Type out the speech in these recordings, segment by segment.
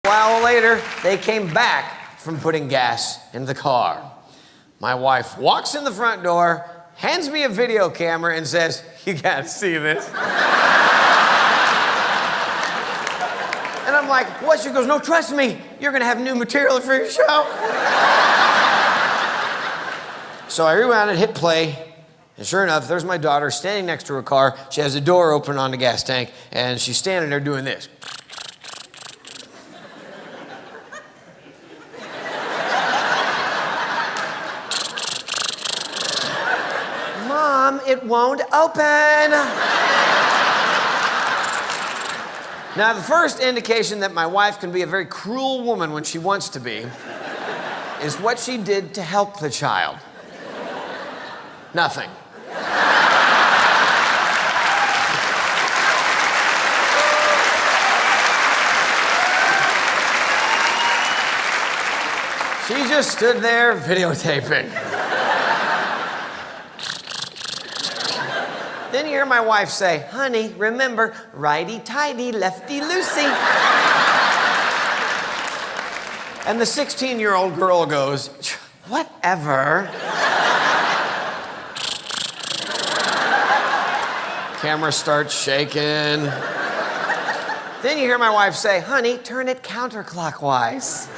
A while later, they came back from putting gas in the car. My wife walks in the front door, hands me a video camera, and says, "You gotta see this." And I'm like, "What?" She goes, "No, trust me, you're gonna have new material for your show." So I rewound it, hit play, and sure enough, there's my daughter standing next to her car. She has the door open on the gas tank, and she's standing there doing this. "Mom, it won't open." Now, the first indication that my wife can be a very cruel woman when she wants to be is what she did to help the child. Nothing. She just stood there videotaping. Then you hear my wife say, "Honey, remember, righty-tighty, lefty-loosey." And the 16-year-old girl goes, "Whatever." Camera starts shaking. Then you hear my wife say, "Honey, turn it counterclockwise."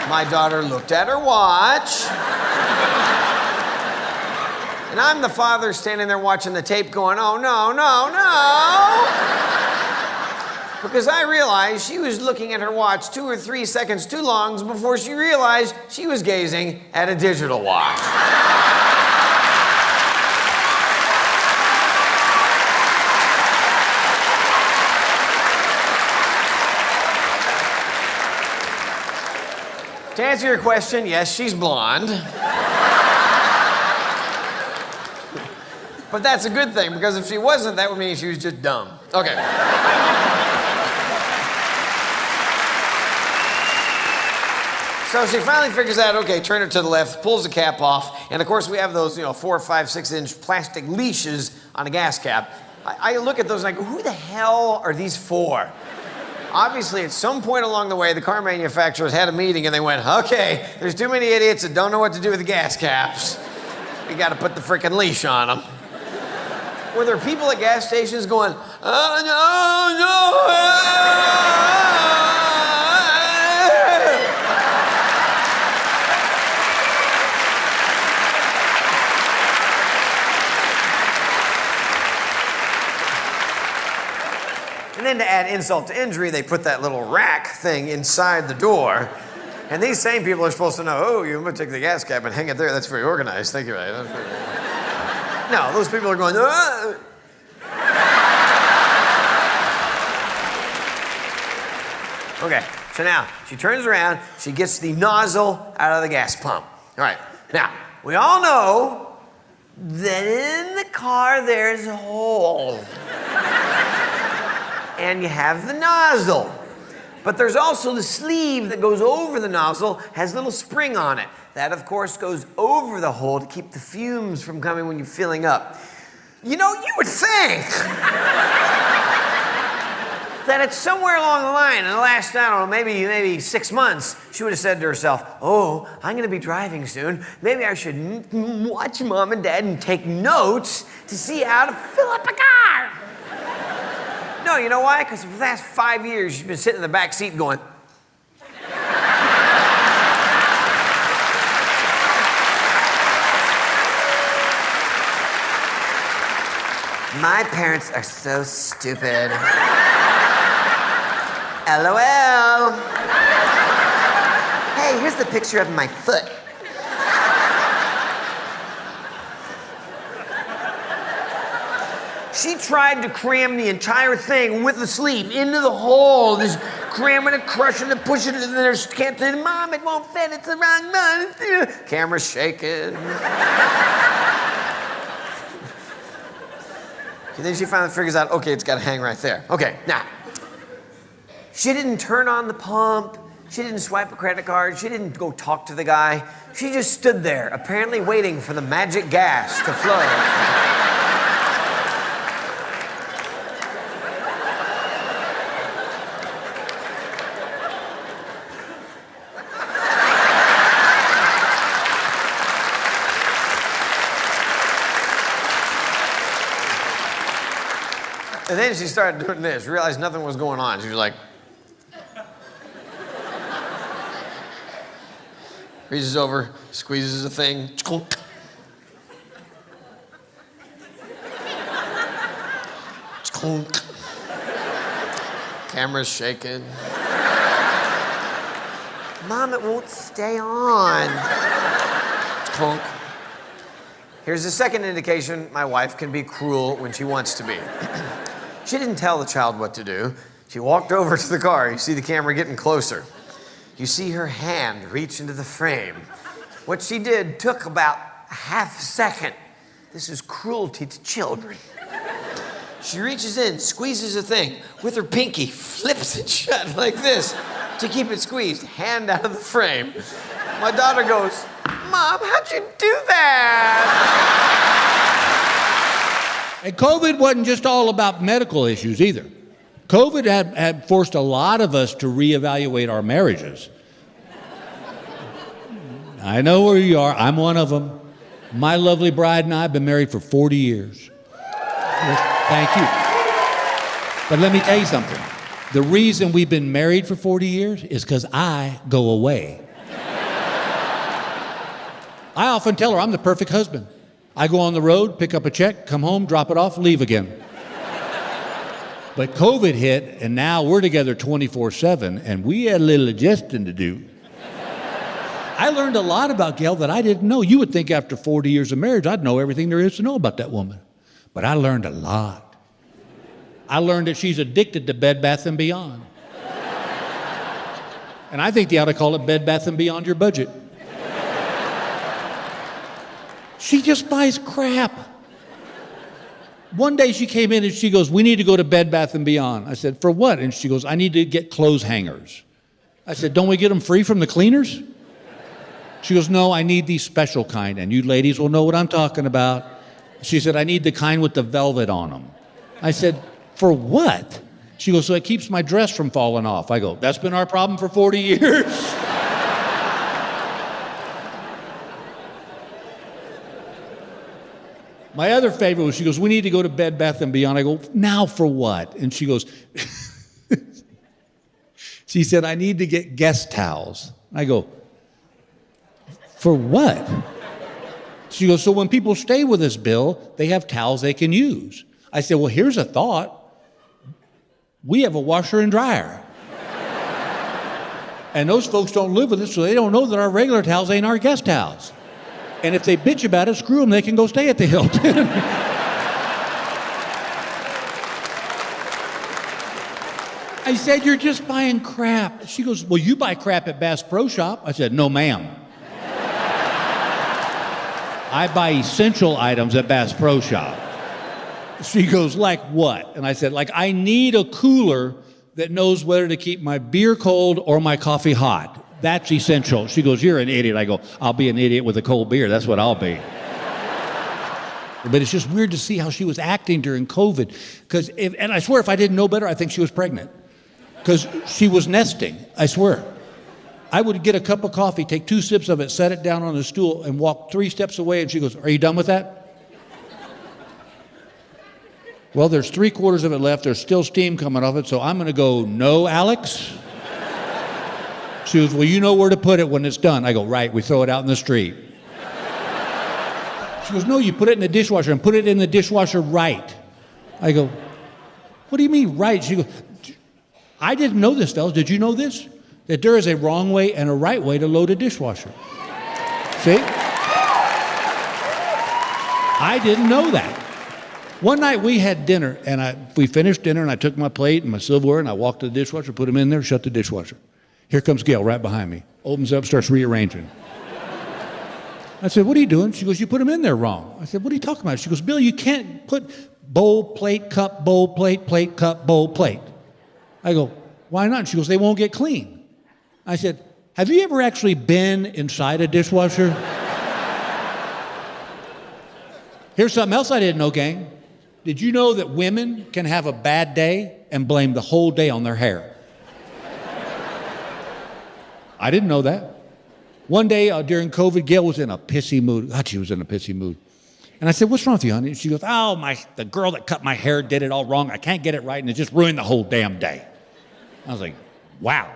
My daughter looked at her watch. And I'm the father standing there watching the tape going, "Oh, no, no, no." Because I realized she was looking at her watch 2 or 3 seconds too long before she realized she was gazing at a digital watch. To answer your question, yes, she's blonde. But that's a good thing, because if she wasn't, that would mean she was just dumb. Okay. So she finally figures out, okay, turn it to the left, pulls the cap off, and of course we have those, 4, 5, 6-inch plastic leashes on a gas cap. I look at those and I go, who the hell are these for? Obviously, at some point along the way, the car manufacturers had a meeting and they went, "Okay, there's too many idiots that don't know what to do with the gas caps. We got to put the frickin' leash on them." Were there people at gas stations going, "Oh, no, no." And then to add insult to injury, they put that little rack thing inside the door. And these same people are supposed to know, "Oh, you must take the gas cap and hang it there. That's very organized. Thank you." No, those people are going, "Ah." Okay, so now she turns around, she gets the nozzle out of the gas pump. All right, now, we all know that in the car there's a hole. And you have the nozzle. But there's also the sleeve that goes over the nozzle, has a little spring on it. That, of course, goes over the hole to keep the fumes from coming when you're filling up. You would think that it's somewhere along the line, in the last, I don't know, maybe 6 months, she would have said to herself, "Oh, I'm going to be driving soon. Maybe I should watch Mom and Dad and take notes to see how to fill up a car." No, you know why? Because for the last 5 years, she's been sitting in the back seat going. My parents are so stupid. LOL. Hey, here's the picture of my foot. She tried to cram the entire thing with the sleeve into the hole, just cramming it, crushing it, pushing it, and then she can't say, "Mom, it won't fit, it's the wrong one." Camera's shaking. And then she finally figures out, okay, it's got to hang right there. Okay, now, she didn't turn on the pump. She didn't swipe a credit card. She didn't go talk to the guy. She just stood there, apparently waiting for the magic gas to flow. then she started doing this, realized nothing was going on. She was like, reaches over, squeezes a thing. Camera's shaking. Mom, it won't stay on. Clunk. Here's the second indication my wife can be cruel when she wants to be. She didn't tell the child what to do. She walked over to the car. You see the camera getting closer. You see her hand reach into the frame. What she did took about a half a second. This is cruelty to children. She reaches in, squeezes a thing with her pinky, flips it shut like this to keep it squeezed, hand out of the frame. My daughter goes, Mom, how'd you do that? And COVID wasn't just all about medical issues either. COVID had forced a lot of us to reevaluate our marriages. I know where you are. I'm one of them. My lovely bride and I have been married for 40 years. Thank you. But let me tell you something. The reason we've been married for 40 years is because I go away. I often tell her I'm the perfect husband. I go on the road, pick up a check, come home, drop it off, leave again. But COVID hit, and now we're together 24/7, and we had a little adjusting to do. I learned a lot about Gail that I didn't know. You would think after 40 years of marriage, I'd know everything there is to know about that woman. But I learned a lot. I learned that she's addicted to Bed Bath & Beyond. And I think they ought to call it Bed Bath & Beyond Your Budget. She just buys crap. One day she came in and she goes, we need to go to Bed Bath & Beyond. I said, for what? And she goes, I need to get clothes hangers. I said, don't we get them free from the cleaners? She goes, no, I need the special kind, and you ladies will know what I'm talking about. She said, I need the kind with the velvet on them. I said, for what? She goes, so it keeps my dress from falling off. I go, that's been our problem for 40 years. My other favorite was, she goes, we need to go to Bed Bath & Beyond. I go, now for what? And she goes, she said, I need to get guest towels. I go, for what? She goes, so when people stay with us, Bill, they have towels they can use. I said, well, here's a thought. We have a washer and dryer. And those folks don't live with us, so they don't know that our regular towels ain't our guest towels. And if they bitch about it, screw them, they can go stay at the Hilton. I said, you're just buying crap. She goes, well, you buy crap at Bass Pro Shop. I said, no, ma'am. I buy essential items at Bass Pro Shop. She goes, like what? And I said, like, I need a cooler that knows whether to keep my beer cold or my coffee hot. That's essential. She goes, you're an idiot. I go, I'll be an idiot with a cold beer. That's what I'll be. But it's just weird to see how she was acting during COVID. And I swear, if I didn't know better, I think she was pregnant. Because she was nesting, I swear. I would get a cup of coffee, take 2 sips of it, set it down on a stool, and walk 3 steps away, and she goes, are you done with that? Well, there's 3/4 of it left. There's still steam coming off it, so I'm going to go, no, Alex? She goes, well, you know where to put it when it's done. I go, right, we throw it out in the street. She goes, no, you put it in the dishwasher, and put it in the dishwasher right. I go, what do you mean right? She goes, I didn't know this, fellas. Did you know this? That there is a wrong way and a right way to load a dishwasher. See? I didn't know that. One night we had dinner, and we finished dinner, and I took my plate and my silverware, and I walked to the dishwasher, put them in there, shut the dishwasher. Here comes Gail right behind me. Opens up, starts rearranging. I said, what are you doing? She goes, you put them in there wrong. I said, what are you talking about? She goes, Bill, you can't put bowl, plate, cup, bowl, plate, cup, bowl, plate. I go, why not? She goes, they won't get clean. I said, have you ever actually been inside a dishwasher? Here's something else I didn't know, gang. Did you know that women can have a bad day and blame the whole day on their hair? I didn't know that. One day during COVID, Gail was in a pissy mood. God, she was in a pissy mood. And I said, what's wrong with you, honey? And she goes, oh, the girl that cut my hair did it all wrong. I can't get it right, and it just ruined the whole damn day. I was like, wow.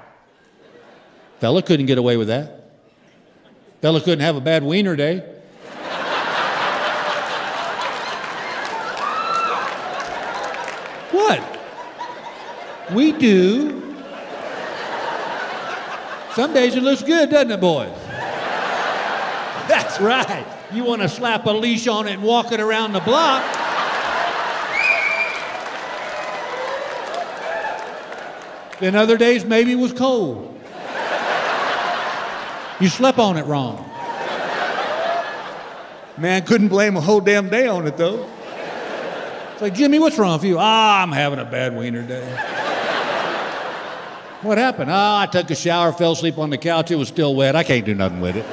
Fella couldn't get away with that. Fella couldn't have a bad wiener day. What? We do. Some days it looks good, doesn't it, boys? That's right. You want to slap a leash on it and walk it around the block. Then other days, maybe it was cold. You slept on it wrong. Man couldn't blame a whole damn day on it, though. It's like, Jimmy, what's wrong with you? I'm having a bad wiener day. What happened? I took a shower, fell asleep on the couch. It was still wet. I can't do nothing with it.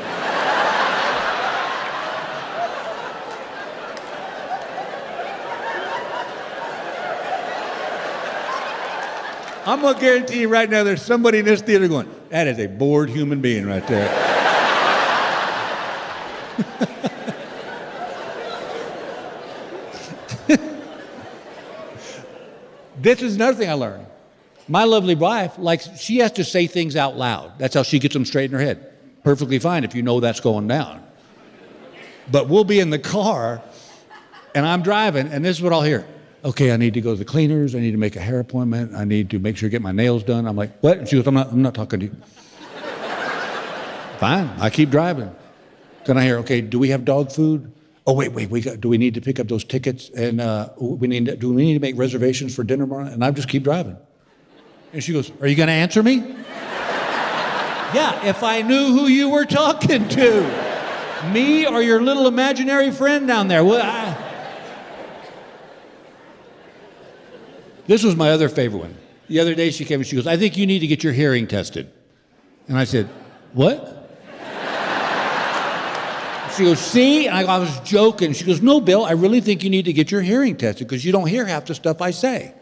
I'm going to guarantee you right now there's somebody in this theater going, that is a bored human being right there. This is another thing I learned. My lovely wife, she has to say things out loud. That's how she gets them straight in her head. Perfectly fine if you know that's going down. But we'll be in the car, and I'm driving, and this is what I'll hear. Okay, I need to go to the cleaners. I need to make a hair appointment. I need to make sure I get my nails done. I'm like, what? And she goes, I'm not talking to you. Fine, I keep driving. Then I hear, okay, do we have dog food? Oh, wait, do we need to pick up those tickets? And do we need to make reservations for dinner tomorrow? And I just keep driving. And she goes, are you going to answer me? Yeah, if I knew who you were talking to. Me or your little imaginary friend down there. Well, This was my other favorite one. The other day she came and she goes, I think you need to get your hearing tested. And I said, what? She goes, see? And I was joking. She goes, no, Bill, I really think you need to get your hearing tested because you don't hear half the stuff I say.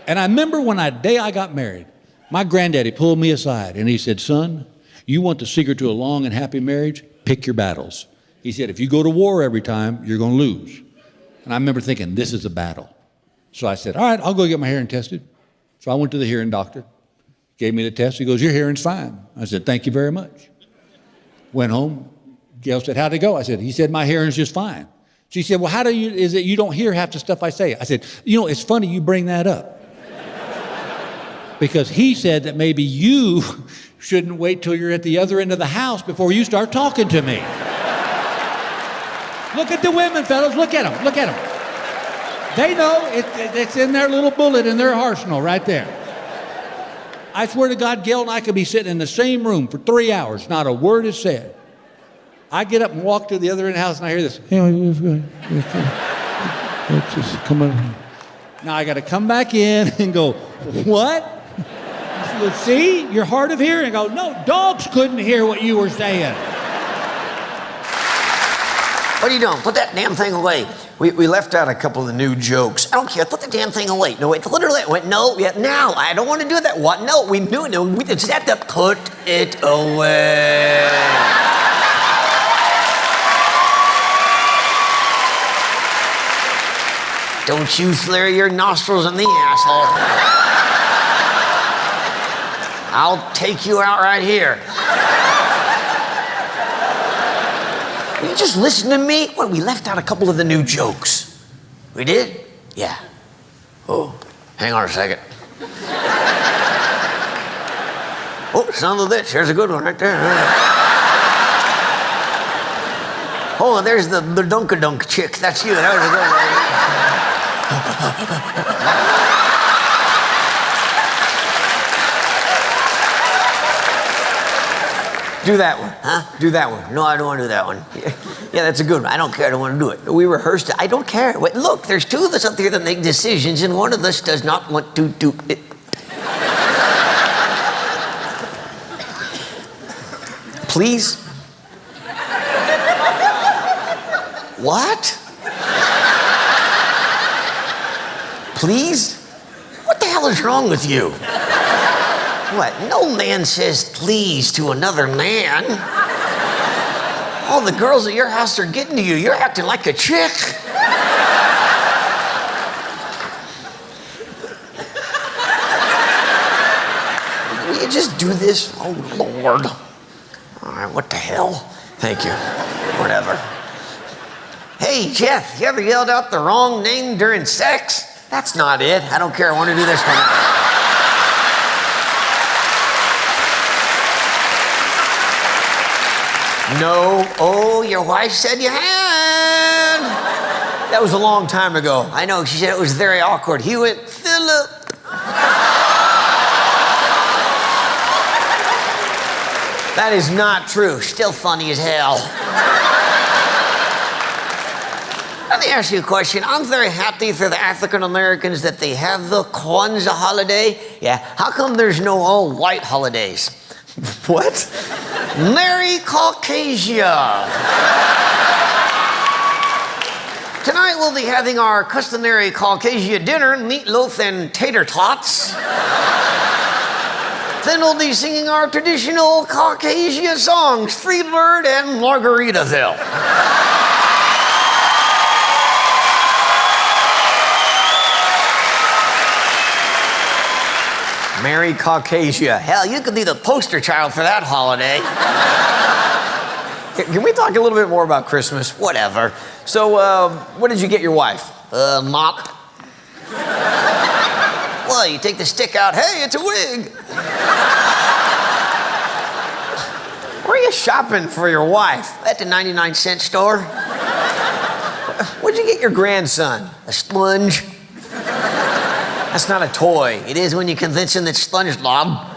And I remember when that day I got married, my granddaddy pulled me aside and he said, son, you want the secret to a long and happy marriage? Pick your battles. He said, if you go to war every time, you're going to lose. And I remember thinking, this is a battle. So I said, all right, I'll go get my hearing tested. So I went to the hearing doctor, gave me the test. He goes, your hearing's fine. I said, thank you very much. Went home. Gail said, how'd it go? I said, he said, my hearing's just fine. She said, well, is it you don't hear half the stuff I say? I said, it's funny you bring that up. Because he said that maybe you shouldn't wait till you're at the other end of the house before you start talking to me. Look at the women, fellas. Look at them. Look at them. They know it's in their little bullet in their arsenal right there. I swear to God, Gail and I could be sitting in the same room for 3 hours. Not a word is said. I get up and walk to the other end of the house and I hear this. Just come on. Now I got to come back in and go, what? She goes, see, you're hard of hearing. I go, no, dogs couldn't hear what you were saying. What are you doing? Put that damn thing away. We left out a couple of the new jokes. I don't care. Put the damn thing away. No, wait. Literally, wait. No, yeah, now. I don't want to do that. What? No, we knew it. No, we just have to put it away. Don't you flare your nostrils in the asshole. I'll take you out right here. Will you just listen to me? What, we left out a couple of the new jokes. We did? Yeah. Oh, hang on a second. Oh, son of a bitch, there's a good one right there. Oh, there's the dunk-a-dunk chick. That's you. That was a good one. Do that one, huh? Do that one. No, I don't want to do that one. Yeah, that's a good one. I don't care. I don't want to do it. We rehearsed it. I don't care. Wait, look, there's two of us up there that make decisions, and one of us does not want to do it. Please? What? Please? What the hell is wrong with you? What? No man says please to another man. All the girls at your house are getting to you. You're acting like a chick. Will you just do this? Oh, Lord. All right, what the hell? Thank you. Whatever. Hey, Jeff, you ever yelled out the wrong name during sex? That's not it. I don't care. I want to do this one. No. Oh, your wife said you had. That was a long time ago. I know. She said it was very awkward. He went, Philip. That is not true. Still funny as hell. Let me ask you a question. I'm very happy for the African Americans that they have the Kwanzaa holiday. Yeah. How come there's no all-white holidays? What? Merry Caucasia. Tonight we'll be having our customary Caucasia dinner, meatloaf and tater tots. Then we'll be singing our traditional Caucasia songs, Freebird and Margaritaville. Merry Caucasia. Hell, you could be the poster child for that holiday. Can we talk a little bit more about Christmas? Whatever. So, what did you get your wife? Mop. Well, you take the stick out. Hey, it's a wig. Where are you shopping for your wife? At the 99-cent store. What'd you get your grandson? A sponge. That's not a toy. It is when you convince him that SpongeBob.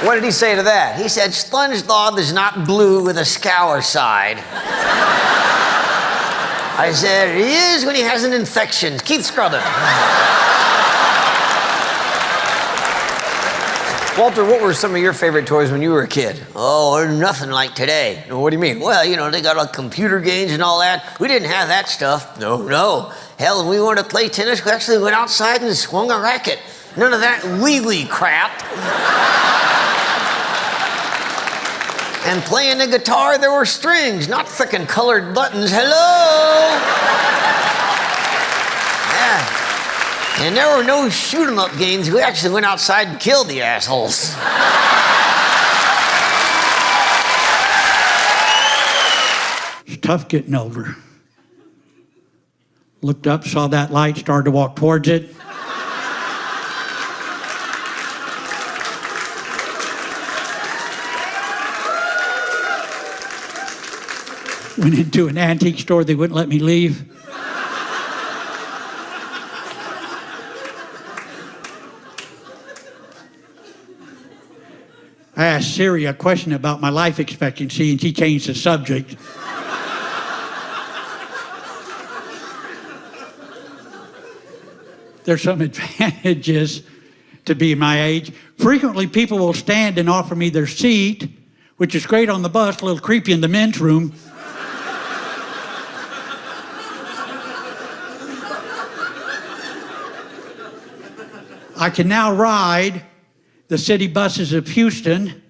What did he say to that? He said, SpongeBob is not blue with a scour side. I said, it is when he has an infection. Keep scrubbing. Walter, what were some of your favorite toys when you were a kid? Oh, nothing like today. What do you mean? Well, you know, they got computer games and all that. We didn't have that stuff. No. Hell, when we wanted to play tennis, we actually went outside and swung a racket. None of that wee-wee crap. And playing the guitar, there were strings, not frickin' colored buttons. Hello! Yeah. And there were no shoot-'em-up games. We actually went outside and killed the assholes. It's tough getting older. Looked up, saw that light, started to walk towards it. Went into an antique store, they wouldn't let me leave. I asked Siri a question about my life expectancy and she changed the subject. There's some advantages to be my age. Frequently people will stand and offer me their seat, which is great on the bus, a little creepy in the men's room. I can now ride the city buses of Houston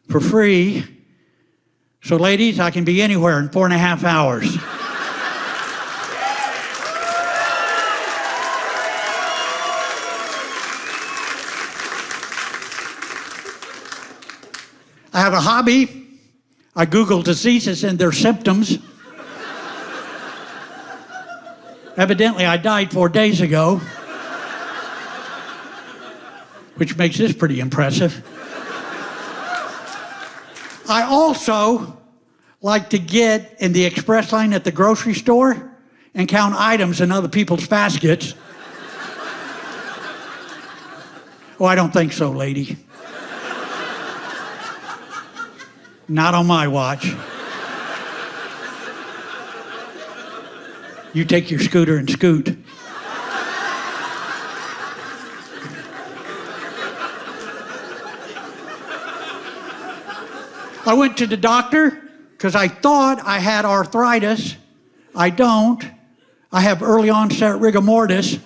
for free. So ladies, I can be anywhere in 4.5 hours. I have a hobby. I Google diseases and their symptoms. Evidently, I died 4 days ago, which makes this pretty impressive. I also like to get in the express line at the grocery store and count items in other people's baskets. Oh, I don't think so, lady. Not on my watch. You take your scooter and scoot. I went to the doctor because I thought I had arthritis. I don't. I have early onset rigor mortis.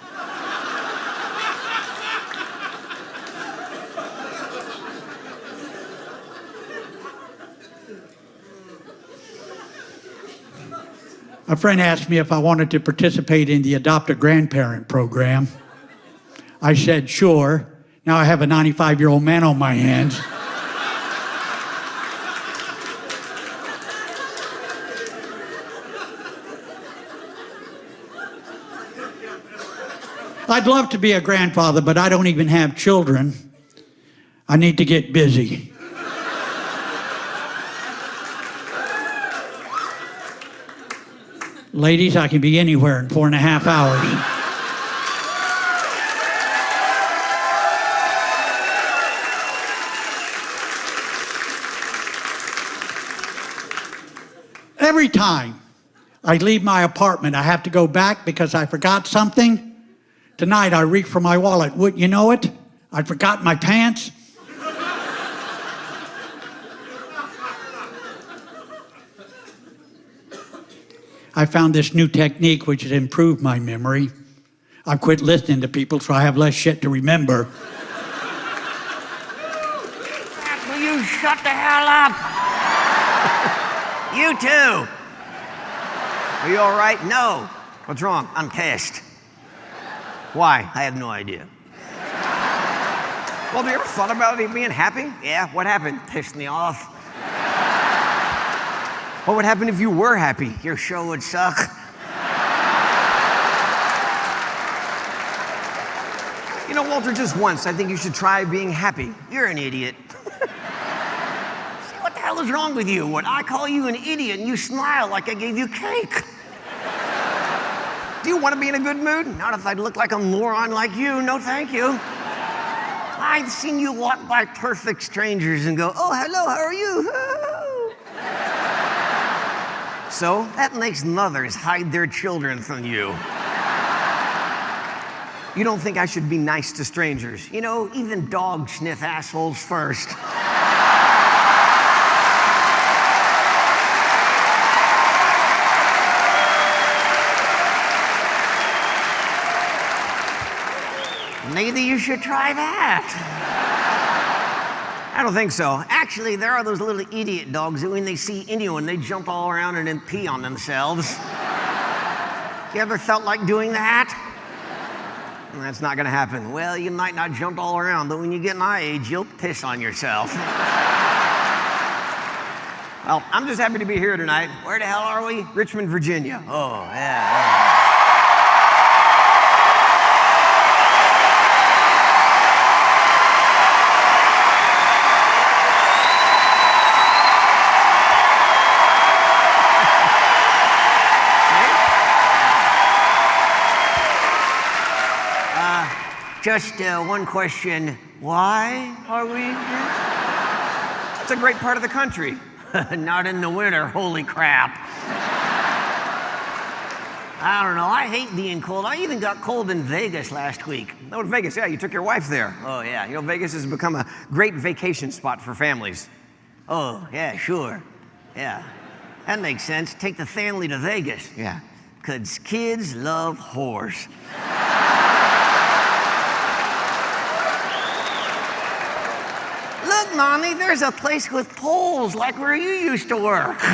A friend asked me if I wanted to participate in the Adopt a Grandparent program. I said, sure. Now I have a 95-year-old man on my hands. I'd love to be a grandfather, but I don't even have children. I need to get busy. Ladies, I can be anywhere in 4.5 hours. Every time I leave my apartment, I have to go back because I forgot something. Tonight, I reach for my wallet. Wouldn't you know it? I forgot my pants. I found this new technique which has improved my memory. I've quit listening to people so I have less shit to remember. Will you shut the hell up? You too. Are you all right? No. What's wrong? I'm pissed. Why? I have no idea. Well, have you ever thought about it being happy? Yeah, what happened? Pissed me off. What would happen if you were happy? Your show would suck. You know, Walter, just once, I think you should try being happy. You're an idiot. See, what the hell is wrong with you? When I call you an idiot and you smile like I gave you cake. Do you want to be in a good mood? Not if I look like a moron like you. No, thank you. I've seen you walk by perfect strangers and go, oh, hello, how are you? So? That makes mothers hide their children from you. You don't think I should be nice to strangers? You know, even dogs sniff assholes first. Maybe you should try that. I don't think so. Actually, there are those little idiot dogs that when they see anyone, they jump all around and then pee on themselves. You ever felt like doing that? That's not going to happen. Well, you might not jump all around, but when you get my age, you'll piss on yourself. Well, I'm just happy to be here tonight. Where the hell are we? Richmond, Virginia. Oh, yeah. Just one question. Why are we here? It's a great part of the country. Not in the winter, holy crap. I don't know, I hate being cold. I even got cold in Vegas last week. Oh, in Vegas, yeah, you took your wife there. Oh, yeah. You know, Vegas has become a great vacation spot for families. Oh, yeah, sure. Yeah, that makes sense. Take the family to Vegas. Yeah. 'Cause kids love whores. Look, Mommy, there's a place with poles like where you used to work. So,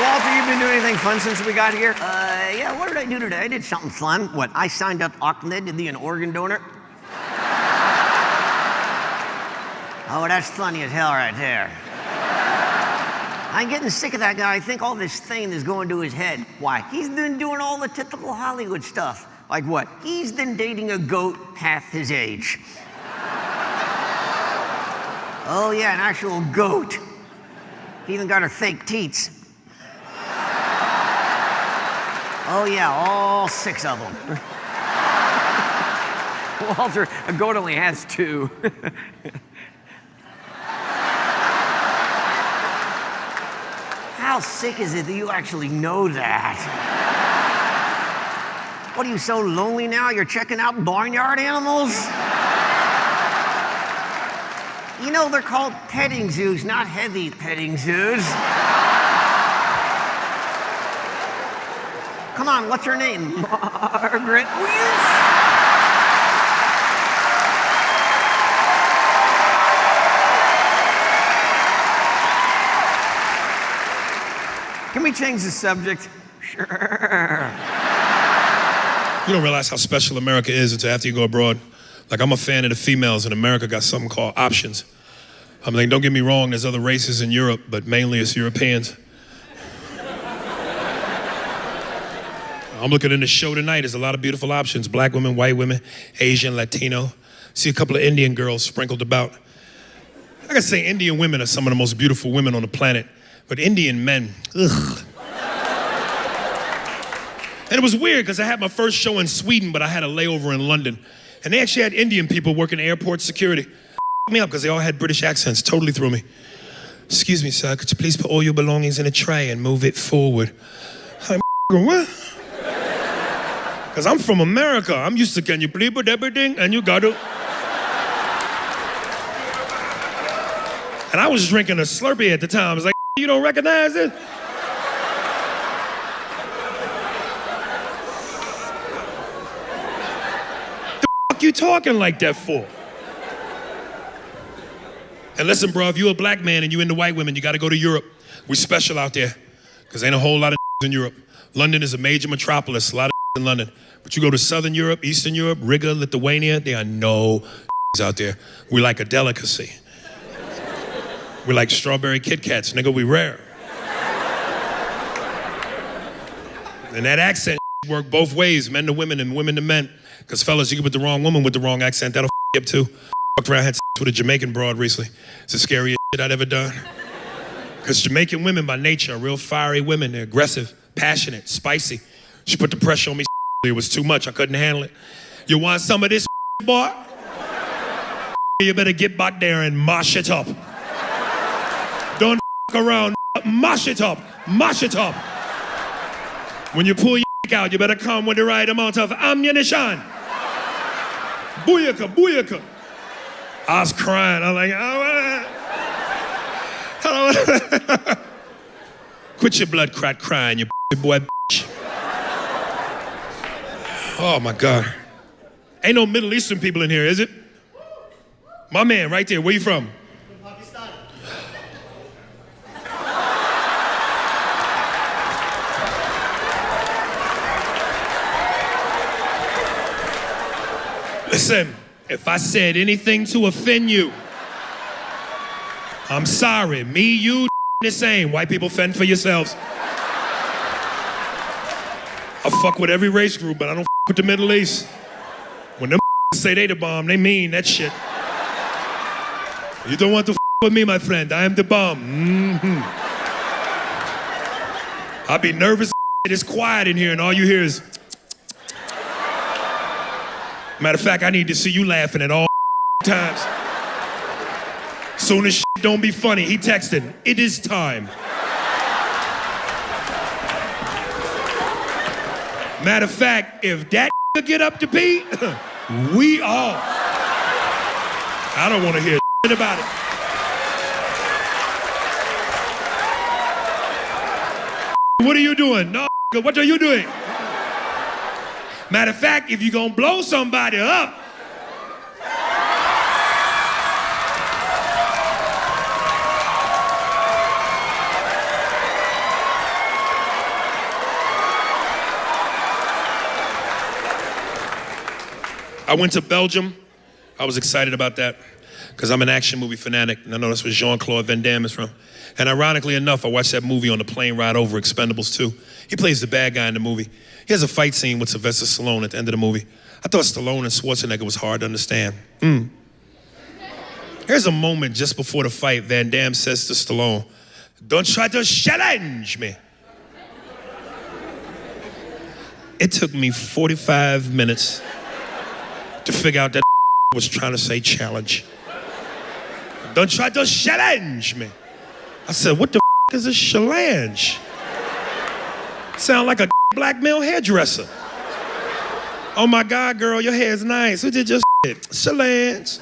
Walter, you've been doing anything fun since we got here? Yeah, what did I do today? I did something fun. What? I signed up Ahmed to be an organ donor. Oh, that's funny as hell right there. I'm getting sick of that guy. I think all this fame is going to his head. Why? He's been doing all the typical Hollywood stuff. Like what? He's been dating a goat half his age. Oh, yeah, an actual goat. He even got her fake teats. Oh, yeah, all 6 of them. Walter, a goat only has 2. How sick is it that you actually know that? What, are you so lonely now you're checking out barnyard animals? You know, they're called petting zoos, not heavy petting zoos. Come on, what's your name? Margaret? Can we change the subject? Sure. You don't realize how special America is until after you go abroad. Like, I'm a fan of the females, and America got something called options. I'm like, don't get me wrong, there's other races in Europe, but mainly it's Europeans. I'm looking in the show tonight, there's a lot of beautiful options. Black women, white women, Asian, Latino. See a couple of Indian girls sprinkled about. I gotta say, Indian women are some of the most beautiful women on the planet, but Indian men, ugh. And it was weird, because I had my first show in Sweden, but I had a layover in London. And they actually had Indian people working airport security. Me up, because they all had British accents, totally threw me. Excuse me, sir, could you please put all your belongings in a tray and move it forward? I'm what? Because I'm from America. I'm used to, can you please put everything? And you got to. And I was drinking a Slurpee at the time. I was like, you don't recognize it? You talking like that for? And listen, bro, if you're a black man and you into white women, you gotta go to Europe. We're special out there, because ain't a whole lot of in Europe. London is a major metropolis, a lot of in London. But you go to Southern Europe, Eastern Europe, Riga, Lithuania, there are no out there. We're like a delicacy. We're like strawberry Kit Kats, nigga, we rare. And that accent work both ways, men to women and women to men. Because fellas, you get with the wrong woman with the wrong accent, that'll you up too. Fucked around, had sex with a Jamaican broad recently. It's the scariest shit I'd ever done. Because Jamaican women by nature are real fiery women. They're aggressive, passionate, spicy. She put the pressure on me. It was too much, I couldn't handle it. You want some of this, boy? You better get back there and mosh it up. Don't around, mosh it up, mosh it up. When you pull your out, you better come with the right amount of ammunition. Booyaka, booyaka. I was crying. I was like, quit your blood clot crying, you boy. Oh my God. Ain't no Middle Eastern people in here, is it? My man, right there. Where you from? Pakistan. Listen, if I said anything to offend you, I'm sorry. Me, you, the same. White people fend for yourselves. I fuck with every race group, but I don't fuck with the Middle East. When them say they the bomb, they mean that shit. You don't want to fuck with me, my friend. I am the bomb. Mm-hmm. I'll be nervous. It's quiet in here, and all you hear is. Matter of fact, I need to see you laughing at all times. Soon as shit don't be funny, he texted, it is time. Matter of fact, if that get up to pee, we all. I don't want to hear shit about it. What are you doing? No, what are you doing? Matter of fact, if you're gonna blow somebody up, I went to Belgium. I was excited about that because I'm an action movie fanatic, and I know that's where Jean-Claude Van Damme is from. And ironically enough, I watched that movie on the plane ride over, Expendables 2. He plays the bad guy in the movie. He has a fight scene with Sylvester Stallone at the end of the movie. I thought Stallone and Schwarzenegger was hard to understand. Here's a moment just before the fight. Van Damme says to Stallone, "Don't try to challenge me." It took me 45 minutes to figure out that was trying to say challenge. Don't try to challenge me. I said, what the is a challenge? Sound like a black male hairdresser. Oh my God, girl, your hair's nice. Who did your challenge?